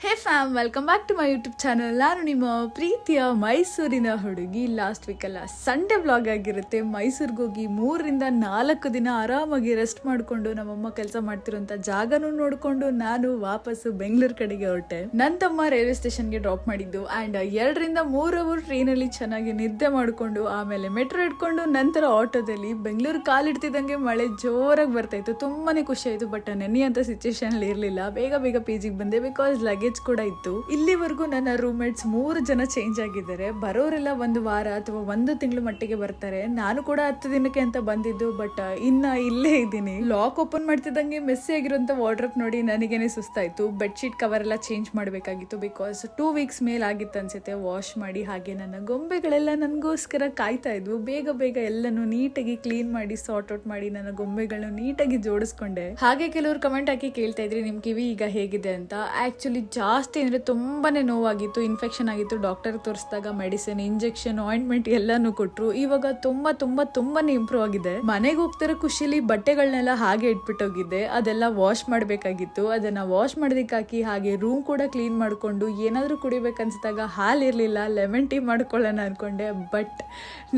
Hey fam, welcome back to my YouTube channel. ನಾನು ನಿಮ್ಮ ಪ್ರೀತಿಯ ಮೈಸೂರಿನ ಹುಡುಗಿ. ಲಾಸ್ಟ್ ವೀಕಲ್ಲ ಸಂಡೇ ವ್ಲಾಗ್ ಆಗಿರುತ್ತೆ. ಮೈಸೂರಿಗೆ ಹೋಗಿ 3-4 ದಿನ ಆರಾಮಾಗಿ ರೆಸ್ಟ್ ಮಾಡಿಕೊಂಡು ನಮ್ಮಮ್ಮ ಕೆಲಸ ಮಾಡ್ತಿರೋಂಥ ಜಾಗನೂ ನೋಡಿಕೊಂಡು ನಾನು ವಾಪಸ್ಸು ಬೆಂಗಳೂರು ಕಡೆಗೆ ಹೊರಟೆ. ನನ್ನ ತಮ್ಮ ರೈಲ್ವೆ ಸ್ಟೇಷನ್ಗೆ ಡ್ರಾಪ್ ಮಾಡಿದ್ದು ಆ್ಯಂಡ್ 2-3 ಅವರ್ ಟ್ರೈನಲ್ಲಿ ಚೆನ್ನಾಗಿ ನಿದ್ದೆ ಮಾಡಿಕೊಂಡು ಆಮೇಲೆ ಮೆಟ್ರೋ ಇಟ್ಕೊಂಡು ನಂತರ ಆಟೋದಲ್ಲಿ ಬೆಂಗಳೂರು ಕಾಲಿಡ್ತಿದ್ದಂಗೆ ಮಳೆ ಜೋರಾಗಿ ಬರ್ತಾಯಿತ್ತು. ತುಂಬಾ ಖುಷಿ ಆಯಿತು. ಬಟ್ ನೆನೆಯಂಥ ಸಿಚುವೇಶನ್ ಇರಲಿಲ್ಲ. ಬೇಗ ಪಿ ಜಿಗೆ ಬಂದೆ ಬಿಕಾಸ್ ಲಗೇಜ್ ಕೂಡ ಇತ್ತು. ಇಲ್ಲಿವರೆಗೂ ನನ್ನ ರೂಮ್ಮೇಟ್ಸ್ 3 ಜನ ಚೇಂಜ್ ಆಗಿದ್ದಾರೆ. ಬರೋರೆಲ್ಲ 1 ವಾರ ಅಥವಾ 1 ತಿಂಗಳು ಮಟ್ಟಿಗೆ ಬರ್ತಾರೆ. ನಾನು ಕೂಡ 10 ದಿನಕ್ಕೆ ಅಂತ ಬಂದಿದ್ದು. ಬಟ್ ಇನ್ನ ಇಲ್ಲೇ ಇದ್ದೀನಿ. ಲಾಕ್ ಓಪನ್ ಮಾಡ್ತಿದ್ದಂಗೆ ಮೆಸ್ಸಿ ಆಗಿರುವಂತ ವಾರ್ಡ್ರೋಬ್ ನೋಡಿ ನನಗೇನೆ ಸುಸ್ತಾಯ್ತು. ಬೆಡ್ಶೀಟ್ ಕವರ್ ಎಲ್ಲ ಚೇಂಜ್ ಮಾಡಬೇಕಾಗಿತ್ತು ಬಿಕಾಸ್ 2 ವೀಕ್ಸ್ ಮೇಲೆ ಆಗಿತ್ತು ಅನ್ಸುತ್ತೆ ವಾಶ್ ಮಾಡಿ. ಹಾಗೆ ನನ್ನ ಗೊಂಬೆಗಳೆಲ್ಲ ನನಗೋಸ್ಕರ ಕಾಯ್ತಾ ಇದ್ವು. ಬೇಗ ಎಲ್ಲನೂ ನೀಟಾಗಿ ಕ್ಲೀನ್ ಮಾಡಿ ಸಾರ್ಟ್ ಔಟ್ ಮಾಡಿ ನನ್ನ ಗೊಂಬೆಗಳನ್ನ ನೀಟಾಗಿ ಜೋಡಿಸ್ಕೊಂಡೆ. ಹಾಗೆ ಕೆಲವರು ಕಮೆಂಟ್ ಹಾಕಿ ಕೇಳ್ತಾ ಇದ್ರಿ ನಿಮ್ ಕಿವಿ ಈಗ ಹೇಗಿದೆ ಅಂತ. ಆಕ್ಚುಲಿ ಜಾಸ್ತಿ ಅಂದರೆ ತುಂಬಾನೇ ನೋವಾಗಿತ್ತು, ಇನ್ಫೆಕ್ಷನ್ ಆಗಿತ್ತು. ಡಾಕ್ಟರ್ ತೋರಿಸಿದಾಗ ಮೆಡಿಸಿನ್, ಇಂಜೆಕ್ಷನ್, ಆಯಿಂಟ್ಮೆಂಟ್ ಎಲ್ಲಾನು ಕೊಟ್ಟರು. ಇವಾಗ ತುಂಬಾನೇ ಇಂಪ್ರೂವ್ ಆಗಿದೆ. ಮನೆಗೆ ಹೋಗ್ತಿರೋ ಖುಷಿಲಿ ಬಟ್ಟೆಗಳನ್ನೆಲ್ಲ ಹಾಗೆ ಇಟ್ಬಿಟ್ಟೋಗಿದ್ದೆ. ಅದೆಲ್ಲ ವಾಶ್ ಮಾಡಬೇಕಾಗಿತ್ತು. ಅದನ್ನ ವಾಶ್ ಮಾಡೋದಕ್ಕೆ ಹಾಕಿ ಹಾಗೆ ರೂಮ್ ಕೂಡ ಕ್ಲೀನ್ ಮಾಡಿಕೊಂಡು ಏನಾದರೂ ಕುಡಿಬೇಕನ್ಸಿದಾಗ ಹಾಲಿರಲಿಲ್ಲ, ಲೆಮನ್ ಟೀ ಮಾಡ್ಕೊಳ್ಳೋಣ ಅನ್ಕೊಂಡೆ. ಬಟ್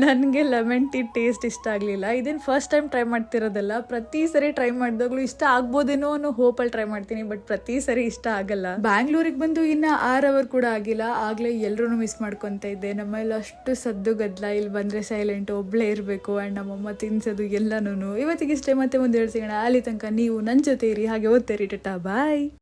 ನನಗೆ ಲೆಮನ್ ಟೀ ಟೇಸ್ಟ್ ಇಷ್ಟ ಆಗಲಿಲ್ಲ. ಇದನ್ನು ಫಸ್ಟ್ ಟೈಮ್ ಟ್ರೈ ಮಾಡ್ತಿರೋದಲ್ಲ. ಪ್ರತಿ ಸರಿ ಟ್ರೈ ಮಾಡಿದಾಗಲೂ ಇಷ್ಟ ಆಗ್ಬೋದೇನೋ ಅನ್ನೋ ಹೋಪಲ್ಲಿ ಟ್ರೈ ಮಾಡ್ತೀನಿ. ಬಟ್ ಪ್ರತಿ ಸರಿ ಇಷ್ಟ ಆಗಲ್ಲ. ಬ್ಯಾಂಗ್ಳೂರಿಗೆ ಬಂದು ಇನ್ನ 6 ಅವರ್ ಕೂಡ ಆಗಿಲ್ಲ, ಆಗ್ಲೇ ಎಲ್ಲರೂ ಮಿಸ್ ಮಾಡ್ಕೊತಾ ಇದ್ದೆ. ನಮ್ಮಲ್ಲಿ ಅಷ್ಟು ಸದ್ದು ಗದ್ದಲ. ಇಲ್ಲಿ ಬಂದ್ರೆ ಸೈಲೆಂಟ್, ಒಬ್ಳೇ ಇರಬೇಕು. ಆ್ಯಂಡ್ ನಮ್ಮಮ್ಮ ತಿನ್ಸೋದು ಎಲ್ಲನೂ. ಇವತ್ತಿಗೆ ಇಷ್ಟೇ, ಮತ್ತೆ ಮುಂದೆ ಹೇಳ್ಸಿಗೋಣ. ಅಲ್ಲಿ ತನಕ ನೀವು ನನ್ನ ಜೊತೆ ಇರಿ, ಹಾಗೆ ಓದ್ತೇರಿ. ಟಾಟಾ ಬಾಯ್.